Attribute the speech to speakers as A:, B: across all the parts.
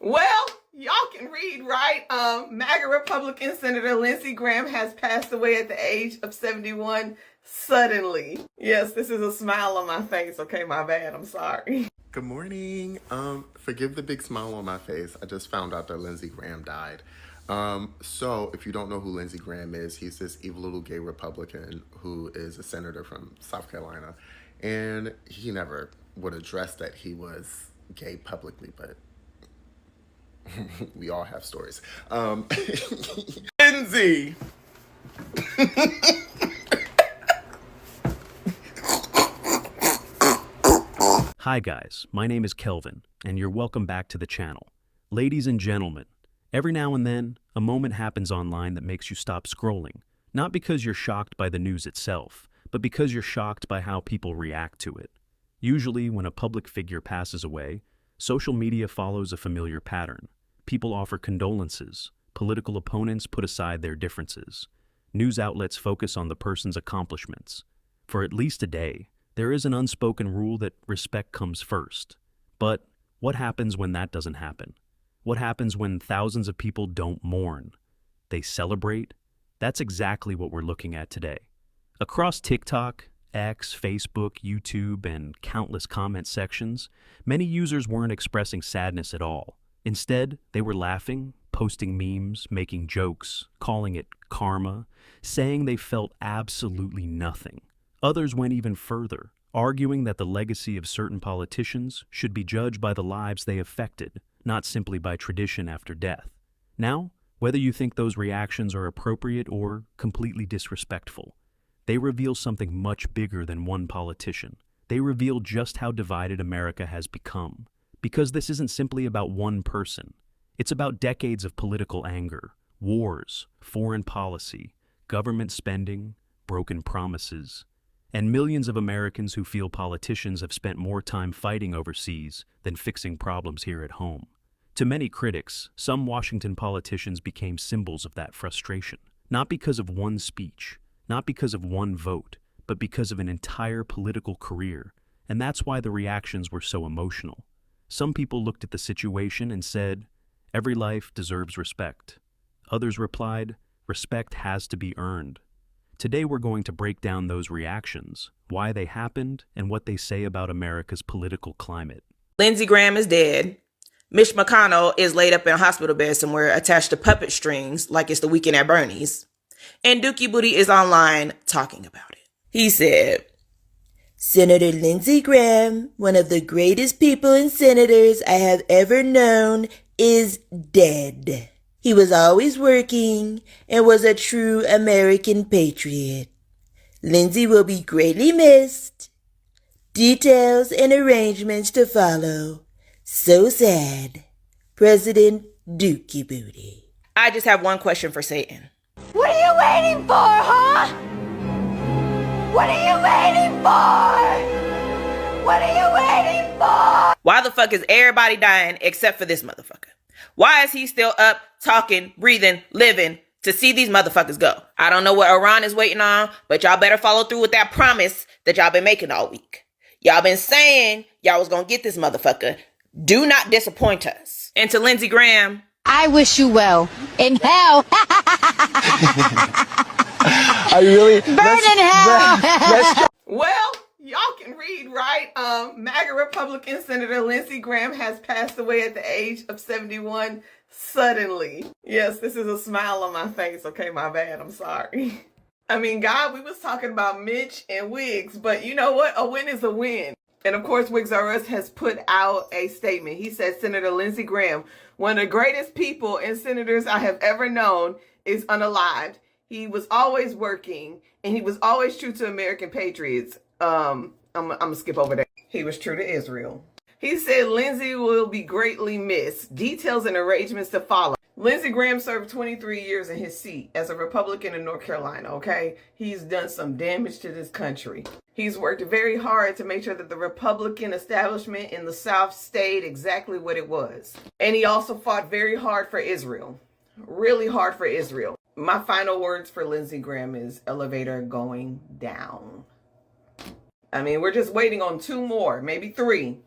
A: Well, y'all can read, right? MAGA Republican Senator Lindsey Graham has passed away at the age of 71 suddenly. Yes, this is a smile on my face. Okay, my bad. I'm sorry.
B: Good morning. Forgive the big smile on my face. I just found out that Lindsey Graham died. So if you don't know who Lindsey Graham is, he's this evil little gay Republican who is a senator from South Carolina. And he never would address that he was gay publicly, but we all have stories. Lindsey!
C: Hi guys, my name is Kelvin, and you're welcome back to the channel. Ladies and gentlemen, every now and then, a moment happens online that makes you stop scrolling, not because you're shocked by the news itself, but because you're shocked by how people react to it. Usually, when a public figure passes away, social media follows a familiar pattern. People offer condolences, political opponents put aside their differences. News outlets focus on the person's accomplishments. For at least a day, there is an unspoken rule that respect comes first. But what happens when that doesn't happen? What happens when thousands of people don't mourn? They celebrate? That's exactly what we're looking at today. Across TikTok, X, Facebook, YouTube, and countless comment sections, many users weren't expressing sadness at all. Instead, they were laughing, posting memes, making jokes, calling it karma, saying they felt absolutely nothing. Others went even further, arguing that the legacy of certain politicians should be judged by the lives they affected, not simply by tradition after death. Now, whether you think those reactions are appropriate or completely disrespectful, they reveal something much bigger than one politician. They reveal just how divided America has become. Because this isn't simply about one person. It's about decades of political anger, wars, foreign policy, government spending, broken promises, and millions of Americans who feel politicians have spent more time fighting overseas than fixing problems here at home. To many critics, some Washington politicians became symbols of that frustration, not because of one speech, not because of one vote, but because of an entire political career, and that's why the reactions were so emotional. Some people looked at the situation and said, "Every life deserves respect." Others replied, "Respect has to be earned." Today we're going to break down those reactions, why they happened, and what they say about America's political climate.
D: Lindsey Graham is dead. Mitch McConnell is laid up in a hospital bed somewhere attached to puppet strings like it's the weekend at Bernie's. And Dookie Booty is online talking about it. He said, "Senator Lindsey Graham, one of the greatest people and senators I have ever known, is dead. He was always working and was a true American patriot. Lindsey will be greatly missed. Details and arrangements to follow. So sad. President Dookie Booty." I just have one question for Satan.
E: What are you waiting for, huh? What are you waiting for? What are you waiting for?
D: Why the fuck is everybody dying except for this motherfucker? Why is he still up, talking, breathing, living to see these motherfuckers go? I don't know what Iran is waiting on, but y'all better follow through with that promise that y'all been making all week. Y'all been saying y'all was gonna get this motherfucker. Do not disappoint us. And to Lindsey Graham,
F: I wish you well. In hell.
G: I really
F: Burn in hell.
A: Well, y'all can read, right? MAGA Republican Senator Lindsey Graham has passed away at the age of 71 suddenly. Yes, this is a smile on my face. Okay, my bad. I'm sorry. I mean, God, we was talking about Mitch and Wiggs, but you know what? A win is a win. And of course, Wiggs R Us has put out a statement. He said, "Senator Lindsey Graham, one of the greatest people and senators I have ever known, is unalived. He was always working, and he was always true to American patriots." I'm gonna skip over that. He was true to Israel. He said Lindsey will be greatly missed. Details and arrangements to follow. Lindsey Graham served 23 years in his seat as a Republican in North Carolina, okay? He's done some damage to this country. He's worked very hard to make sure that the Republican establishment in the South stayed exactly what it was. And he also fought very hard for Israel. Really hard for Israel. My final words for Lindsey Graham is elevator going down. I mean, we're just waiting on 2 more, maybe 3.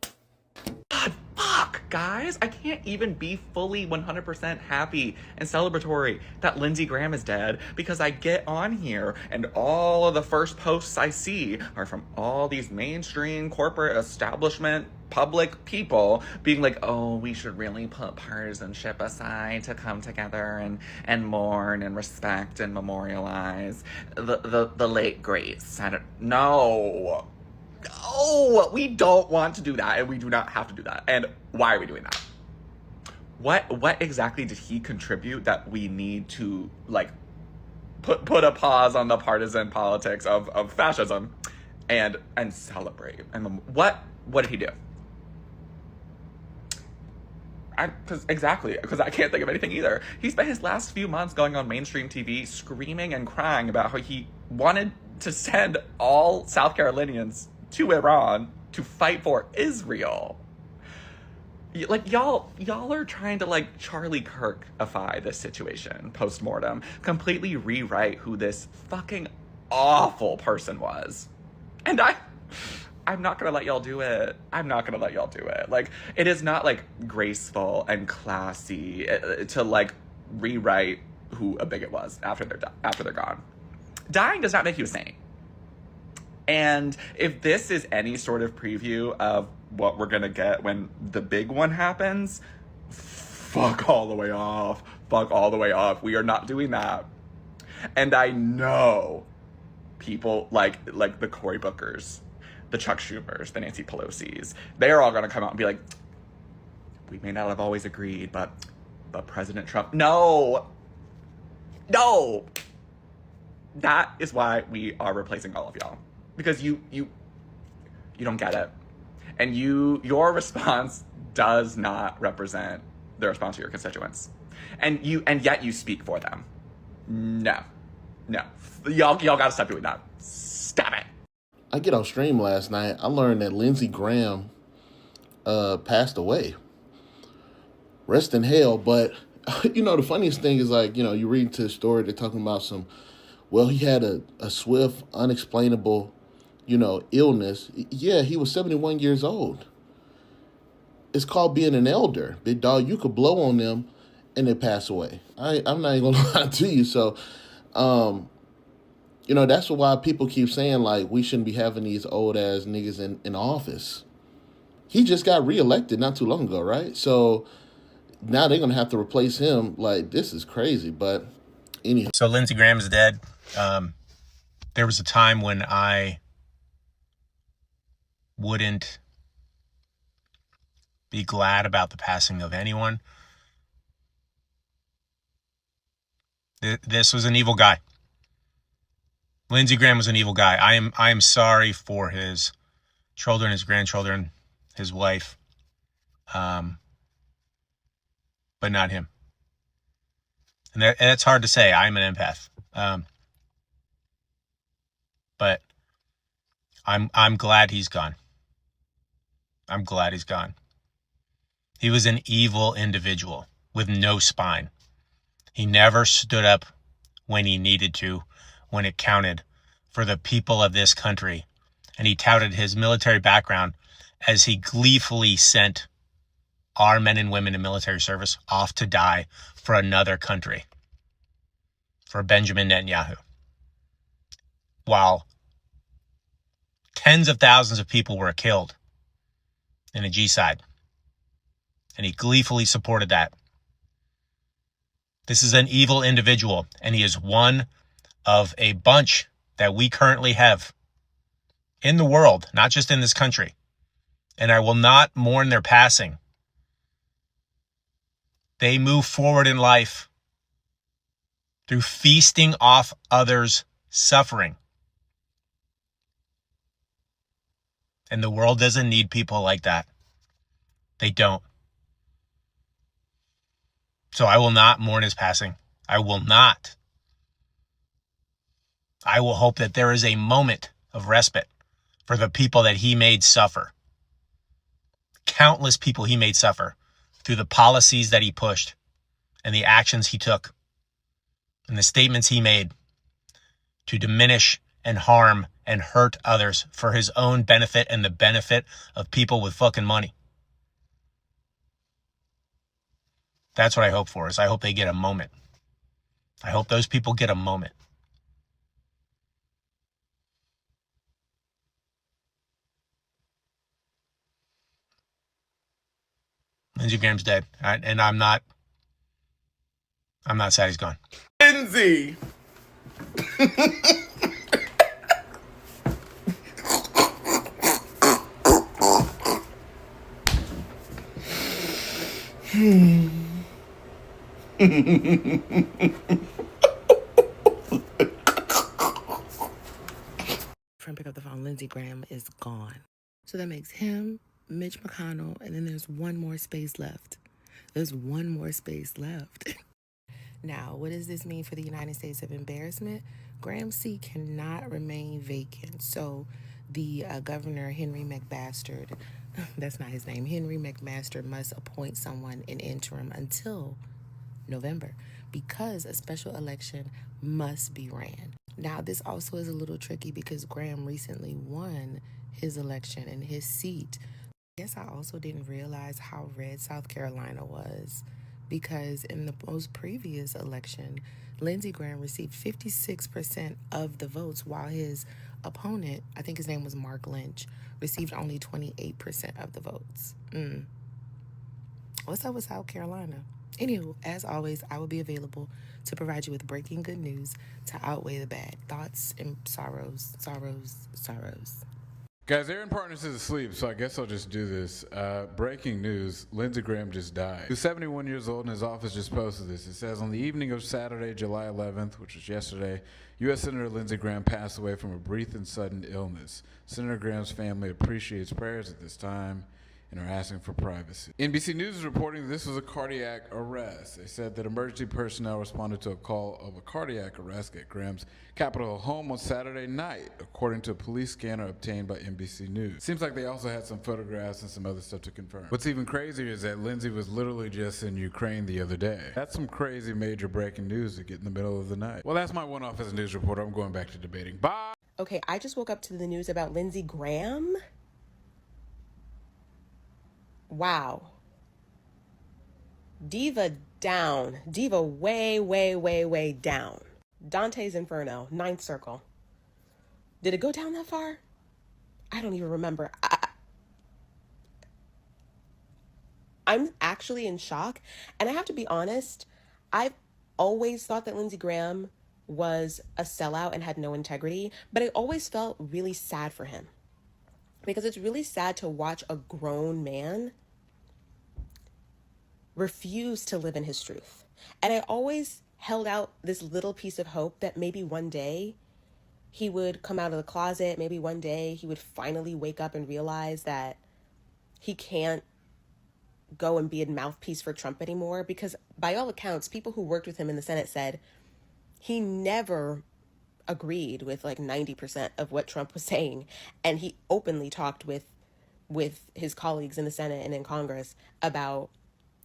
A: God, fuck.
G: fuck, guys? I can't even be fully 100% happy and celebratory that Lindsey Graham is dead, because I get on here and all of the first posts I see are from all these mainstream corporate establishment public people being like, oh, we should really put partisanship aside to come together and mourn and respect and memorialize the late great Senator. No, we don't want to do that, and we do not have to do that. And why are we doing that? What exactly did he contribute that we need to, like, put a pause on the partisan politics of fascism and celebrate? And what did he do? Because I can't think of anything either. He spent his last few months going on mainstream TV screaming and crying about how he wanted to send all South Carolinians to Iran to fight for Israel. Like, y'all are trying to, like, Charlie Kirk-ify this situation post-mortem, completely rewrite who this fucking awful person was. And I'm not gonna let y'all do it. I'm not gonna let y'all do it. Like, it is not, like, graceful and classy to, like, rewrite who a bigot was after they're gone. Dying does not make you a saint. And if this is any sort of preview of what we're gonna get when the big one happens, fuck all the way off. Fuck all the way off. We are not doing that. And I know people like the Cory Bookers, the Chuck Schumers, the Nancy Pelosi's, they're all gonna come out and be like, we may not have always agreed, but President Trump, no. That is why we are replacing all of y'all. Because you don't get it. And your response does not represent the response to your constituents. And yet you speak for them. No. Y'all gotta stop doing that. Stop it.
H: I get on stream last night. I learned that Lindsey Graham passed away. Rest in hell. But, the funniest thing is, like, you read into the story, they're talking about he had a swift, unexplainable, illness. Yeah, he was 71 years old. It's called being an elder. Big dog, you could blow on them and they pass away. I'm not even going to lie to you. So, that's why people keep saying, like, we shouldn't be having these old-ass niggas in office. He just got reelected not too long ago, right? So now they're going to have to replace him. Like, this is crazy. But anyhow.
I: So Lindsey Graham is dead. There was a time when I wouldn't be glad about the passing of anyone. This was an evil guy. Lindsey Graham was an evil guy. I am sorry for his children, his grandchildren, his wife, but not him. And that's hard to say. I'm an empath, but I'm glad he's gone. I'm glad he's gone. He was an evil individual with no spine. He never stood up when he needed to, when it counted for the people of this country. And he touted his military background as he gleefully sent our men and women in military service off to die for another country, for Benjamin Netanyahu. While tens of thousands of people were killed in a G-side. And he gleefully supported that. This is an evil individual, and he is one of a bunch that we currently have in the world, not just in this country. And I will not mourn their passing. They move forward in life through feasting off others' suffering. And the world doesn't need people like that. They don't. So I will not mourn his passing. I will not. I will hope that there is a moment of respite for the people that he made suffer. Countless people he made suffer through the policies that he pushed and the actions he took and the statements he made to diminish and harm and hurt others for his own benefit and the benefit of people with fucking money. That's what I hope for, is I hope they get a moment. I hope those people get a moment. Lindsey Graham's dead, and I'm not sad he's gone.
B: Lindsey!
A: Friend pick up the phone. Lindsey Graham is gone. So that makes him, Mitch McConnell, and then there's one more space left. There's one more space left. Now, what does this mean for the United States of embarrassment? Graham's seat cannot remain vacant. So the governor, Henry McMaster, that's not his name, Henry McMaster must appoint someone in interim until November because a special election must be ran. Now, this also is a little tricky because Graham recently won his election and his seat. I guess I also didn't realize how red South Carolina was because in the most previous election, Lindsey Graham received 56% of the votes while his opponent, I think his name was Mark Lynch, received only 28% of the votes. What's up with South Carolina? Anywho, as always, I will be available to provide you with breaking good news to outweigh the bad thoughts and sorrows.
J: Guys, Aaron Partners is asleep, so I guess I'll just do this. Breaking news, Lindsey Graham just died. He was 71 years old, and his office just posted this. It says, on the evening of Saturday, July 11th, which was yesterday, U.S. Senator Lindsey Graham passed away from a brief and sudden illness. Senator Graham's family appreciates prayers at this time and are asking for privacy. NBC News is reporting this was a cardiac arrest. They said that emergency personnel responded to a call of a cardiac arrest at Graham's Capitol home on Saturday night, according to a police scanner obtained by NBC News. Seems like they also had some photographs and some other stuff to confirm. What's even crazier is that Lindsey was literally just in Ukraine the other day. That's some crazy major breaking news to get in the middle of the night. Well, that's my one-off as a news reporter. I'm going back to debating. Bye!
K: Okay, I just woke up to the news about Lindsey Graham. Wow. Diva down. Diva way down. Dante's Inferno, Ninth Circle. Did it go down that far? I don't even remember. I'm actually in shock. And I have to be honest, I've always thought that Lindsey Graham was a sellout and had no integrity, but I always felt really sad for him. Because it's really sad to watch a grown man refuse to live in his truth. And I always held out this little piece of hope that maybe one day he would come out of the closet. Maybe one day he would finally wake up and realize that he can't go and be a mouthpiece for Trump anymore. Because by all accounts, people who worked with him in the Senate said he never agreed with like 90% of what Trump was saying. And he openly talked with his colleagues in the Senate and in Congress about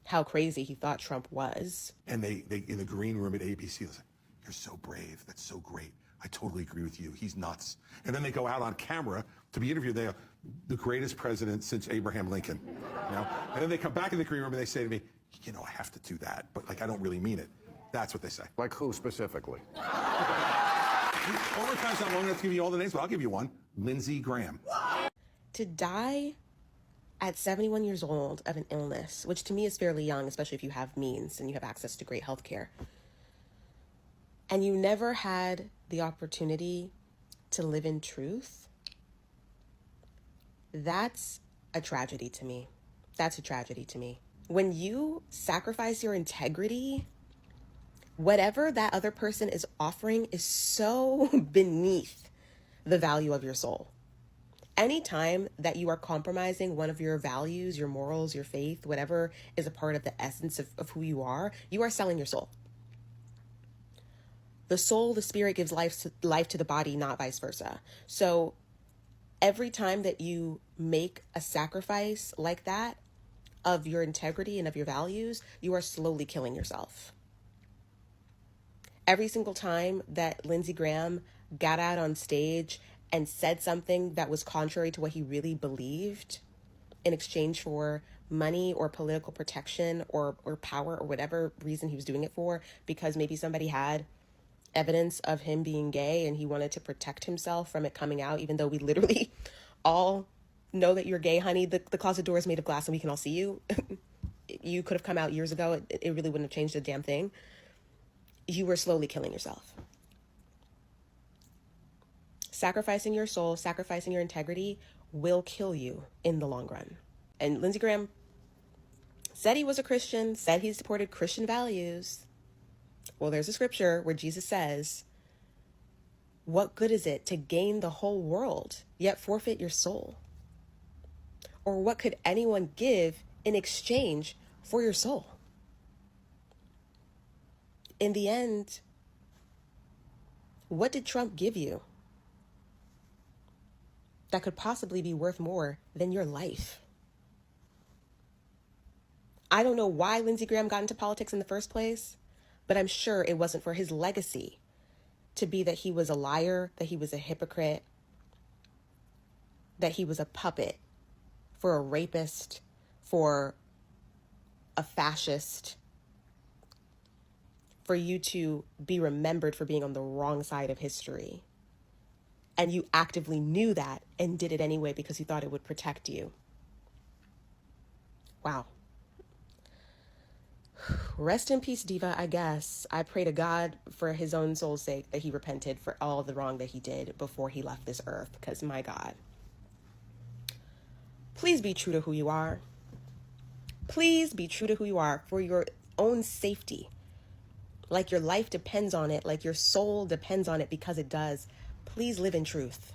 K: how crazy he thought Trump was.
L: And they in the green room at ABC, they say, you're so brave. That's so great. I totally agree with you. He's nuts. And then they go out on camera to be interviewed. They go, the greatest president since Abraham Lincoln. You know? And then they come back in the green room and they say to me, you know, I have to do that, but like, I don't really mean it. That's what they say.
M: Like who specifically?
L: Overtime's not long enough to give you all the names, but I'll give you one. Lindsey Graham.
K: To die at 71 years old of an illness, which to me is fairly young, especially if you have means and you have access to great health care, and you never had the opportunity to live in truth, that's a tragedy to me. That's a tragedy to me. When you sacrifice your integrity, whatever that other person is offering is so beneath the value of your soul. Anytime that you are compromising one of your values, your morals, your faith, whatever is a part of the essence of who you are selling your soul. The soul, the spirit gives life to the body, not vice versa. So every time that you make a sacrifice like that of your integrity and of your values, you are slowly killing yourself. Every single time that Lindsey Graham got out on stage and said something that was contrary to what he really believed in exchange for money or political protection or power or whatever reason he was doing it for, because maybe somebody had evidence of him being gay and he wanted to protect himself from it coming out, even though we literally all know that you're gay, honey. The closet door is made of glass and we can all see you. You could have come out years ago. It really wouldn't have changed a damn thing. You were slowly killing yourself. Sacrificing your soul, sacrificing your integrity will kill you in the long run. And Lindsey Graham said he was a Christian, said he supported Christian values. Well, there's a scripture where Jesus says, what good is it to gain the whole world, yet forfeit your soul? Or what could anyone give in exchange for your soul? In the end, what did Trump give you that could possibly be worth more than your life? I don't know why Lindsey Graham got into politics in the first place, but I'm sure it wasn't for his legacy to be that he was a liar, that he was a hypocrite, that he was a puppet for a rapist, for a fascist, for you to be remembered for being on the wrong side of history. And you actively knew that and did it anyway because you thought it would protect you. Wow. Rest in peace, diva, I guess. I pray to God for his own soul's sake that he repented for all the wrong that he did before he left this earth, because my God. Please be true to who you are. Please be true to who you are for your own safety. Like your life depends on it, like your soul depends on it, because it does. Please live in truth.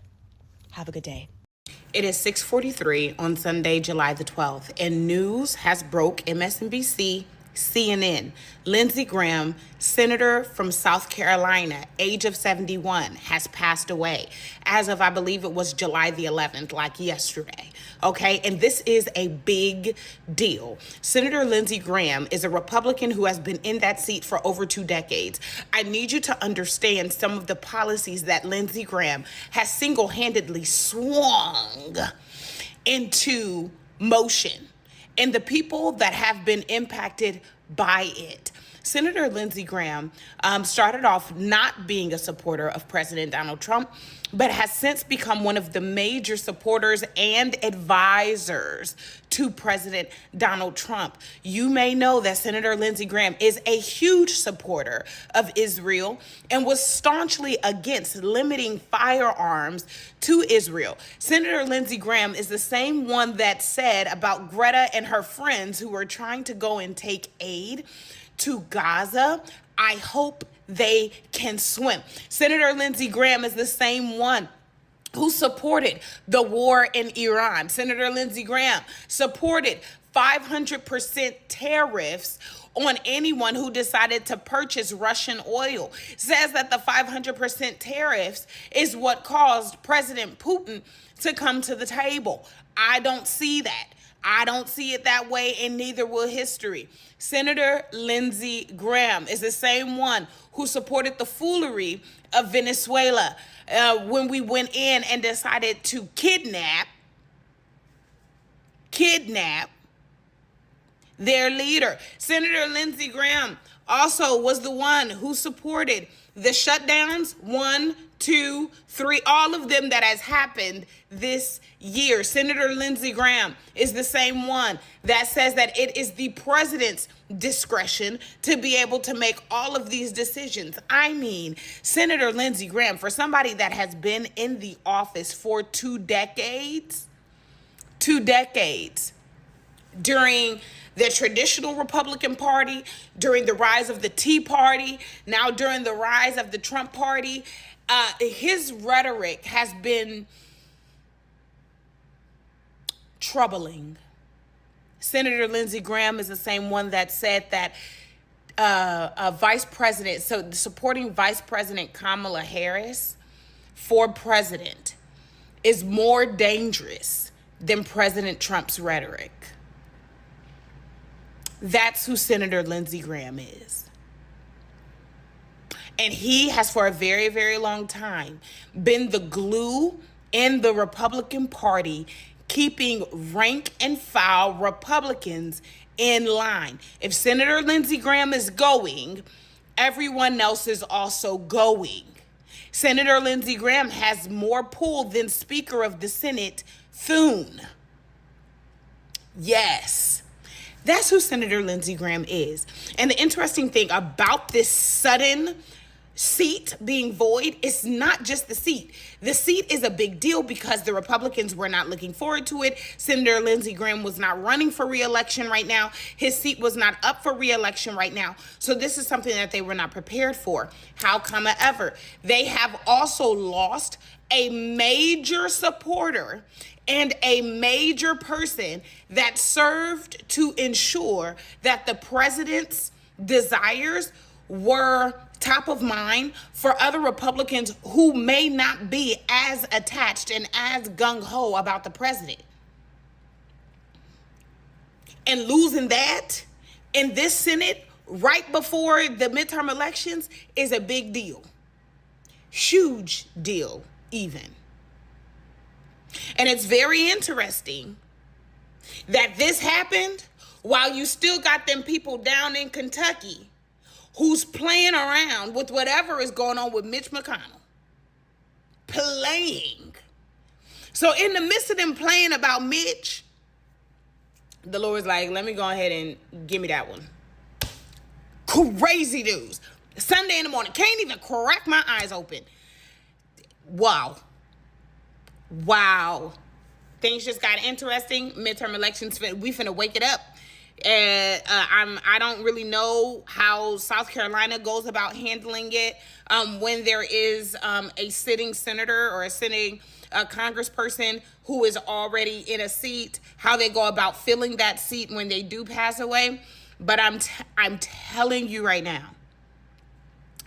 K: Have a good day.
D: It is 6:43 on Sunday, July the 12th, and news has broke. MSNBC, CNN, Lindsey Graham, senator from South Carolina, age of 71, has passed away as of, I believe it was July the 11th, like yesterday. Okay, and this is a big deal. Senator Lindsey Graham is a Republican who has been in that seat for over 2 decades. I need you to understand some of the policies that Lindsey Graham has single-handedly swung into motion and the people that have been impacted by it. Senator Lindsey Graham started off not being a supporter of President Donald Trump, but has since become one of the major supporters and advisors to President Donald Trump. You may know that Senator Lindsey Graham is a huge supporter of Israel and was staunchly against limiting firearms to Israel. Senator Lindsey Graham is the same one that said about Greta and her friends who were trying to go and take aid to Gaza, I hope they can swim. Senator Lindsey Graham is the same one who supported the war in Iran. Senator Lindsey Graham supported 500% tariffs on anyone who decided to purchase Russian oil. Says that the 500% tariffs is what caused President Putin to come to the table. I don't see that. I don't see it that way, and neither will history. Senator Lindsey Graham is the same one who supported the foolery of Venezuela when we went in and decided to kidnap their leader. Senator Lindsey Graham also was the one who supported the shutdowns, 1, 2, 3, all of them that has happened this year. Senator Lindsey Graham is the same one that says that it is the president's discretion to be able to make all of these decisions. I mean, Senator Lindsey Graham, for somebody that has been in the office for 2 decades, during the traditional Republican Party, during the rise of the Tea Party, now during the rise of the Trump Party, his rhetoric has been troubling. Senator Lindsey Graham is the same one that said that supporting Vice President Kamala Harris for president is more dangerous than President Trump's rhetoric. That's who Senator Lindsey Graham is. And he has for a very, very long time been the glue in the Republican Party
M: keeping rank and file Republicans in line. If Senator Lindsey Graham is going, everyone else is also going. Senator Lindsey Graham has more pull than Speaker of the Senate Thune. Yes, that's who Senator Lindsey Graham is. And the interesting thing about this sudden seat being void, it's not just the seat. The seat is a big deal because the Republicans were not looking forward to it. Senator Lindsey Graham was not running for re-election right now. His seat was not up for re-election right now. So this is something that they were not prepared for. How come ever? They have also lost a major supporter and a major person that served to ensure that the president's desires were top of mind for other Republicans who may not be as attached and as gung-ho about the president. And losing that in this Senate right before the midterm elections is a big deal. Huge deal, even. And it's very interesting that this happened while you still got them people down in Kentucky who's playing around with whatever is going on with Mitch McConnell. Playing. So in the midst of them playing about Mitch, the Lord's like, let me go ahead and give me that one. Crazy news. Sunday in the morning. Can't even crack my eyes open. Wow. Things just got interesting. Midterm elections, we finna wake it up. I don't really know how South Carolina goes about handling it when there is a sitting senator or a sitting congressperson who is already in a seat, how they go about filling that seat when they do pass away. But I'm telling you right now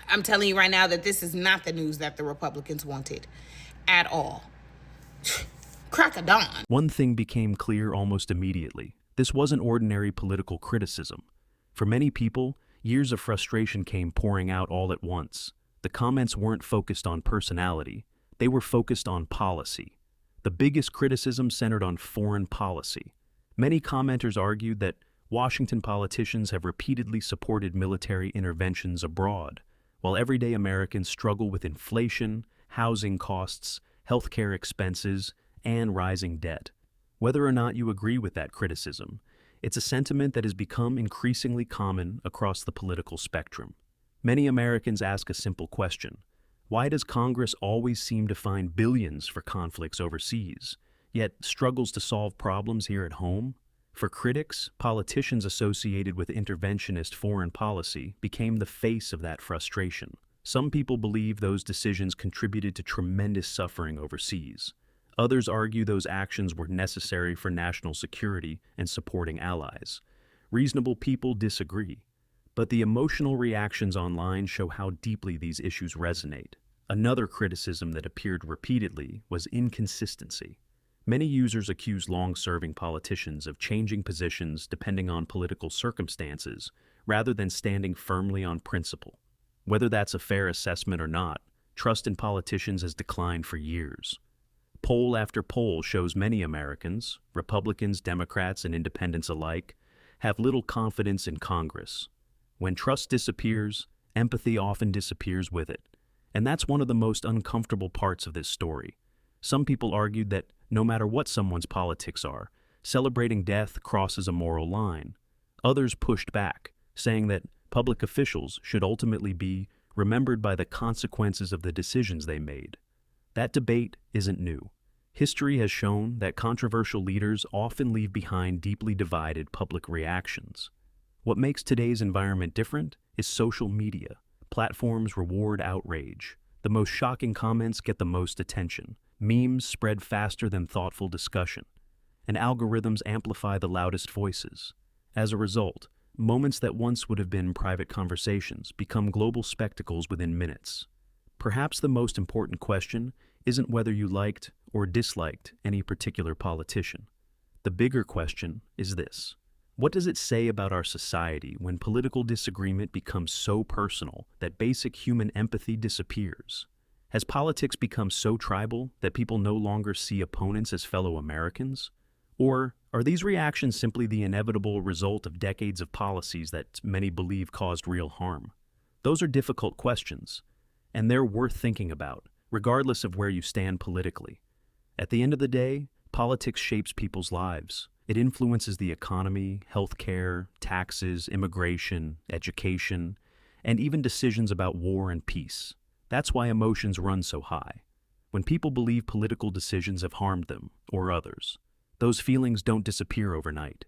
M: that this is not the news that the Republicans wanted at all. Crack of dawn.
C: One thing became clear almost immediately. This wasn't ordinary political criticism. For many people, years of frustration came pouring out all at once. The comments weren't focused on personality. They were focused on policy. The biggest criticism centered on foreign policy. Many commenters argued that Washington politicians have repeatedly supported military interventions abroad, while everyday Americans struggle with inflation, housing costs, healthcare expenses, and rising debt. Whether or not you agree with that criticism, it's a sentiment that has become increasingly common across the political spectrum. Many Americans ask a simple question: why does Congress always seem to find billions for conflicts overseas, yet struggles to solve problems here at home? For critics, politicians associated with interventionist foreign policy became the face of that frustration. Some people believe those decisions contributed to tremendous suffering overseas. Others argue those actions were necessary for national security and supporting allies. Reasonable people disagree, but the emotional reactions online show how deeply these issues resonate. Another criticism that appeared repeatedly was inconsistency. Many users accuse long-serving politicians of changing positions depending on political circumstances, rather than standing firmly on principle. Whether that's a fair assessment or not, trust in politicians has declined for years. Poll after poll shows many Americans, Republicans, Democrats, and independents alike, have little confidence in Congress. When trust disappears, empathy often disappears with it. And that's one of the most uncomfortable parts of this story. Some people argued that no matter what someone's politics are, celebrating death crosses a moral line. Others pushed back, saying that public officials should ultimately be remembered by the consequences of the decisions they made. That debate isn't new. History has shown that controversial leaders often leave behind deeply divided public reactions. What makes today's environment different is social media. Platforms reward outrage. The most shocking comments get the most attention. Memes spread faster than thoughtful discussion. And algorithms amplify the loudest voices. As a result, moments that once would have been private conversations become global spectacles within minutes. Perhaps the most important question isn't whether you liked or disliked any particular politician. The bigger question is this: what does it say about our society when political disagreement becomes so personal that basic human empathy disappears? Has politics become so tribal that people no longer see opponents as fellow Americans? Or are these reactions simply the inevitable result of decades of policies that many believe caused real harm? Those are difficult questions, and they're worth thinking about, regardless of where you stand politically. At the end of the day, politics shapes people's lives. It influences the economy, healthcare, taxes, immigration, education, and even decisions about war and peace. That's why emotions run so high. When people believe political decisions have harmed them, or others, those feelings don't disappear overnight.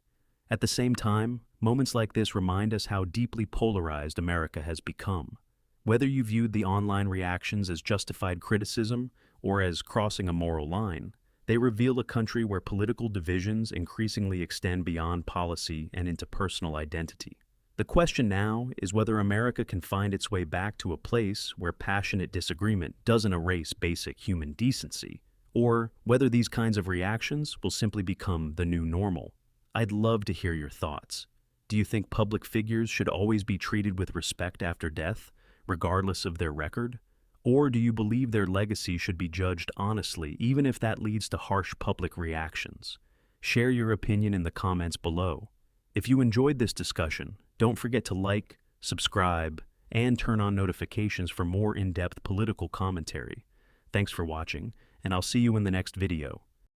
C: At the same time, moments like this remind us how deeply polarized America has become. Whether you viewed the online reactions as justified criticism or as crossing a moral line, they reveal a country where political divisions increasingly extend beyond policy and into personal identity. The question now is whether America can find its way back to a place where passionate disagreement doesn't erase basic human decency, or whether these kinds of reactions will simply become the new normal. I'd love to hear your thoughts. Do you think public figures should always be treated with respect after death, regardless of their record? Or do you believe their legacy should be judged honestly, even if that leads to harsh public reactions? Share your opinion in the comments below. If you enjoyed this discussion, don't forget to like, subscribe, and turn on notifications for more in-depth political commentary. Thanks for watching, and I'll see you in the next video.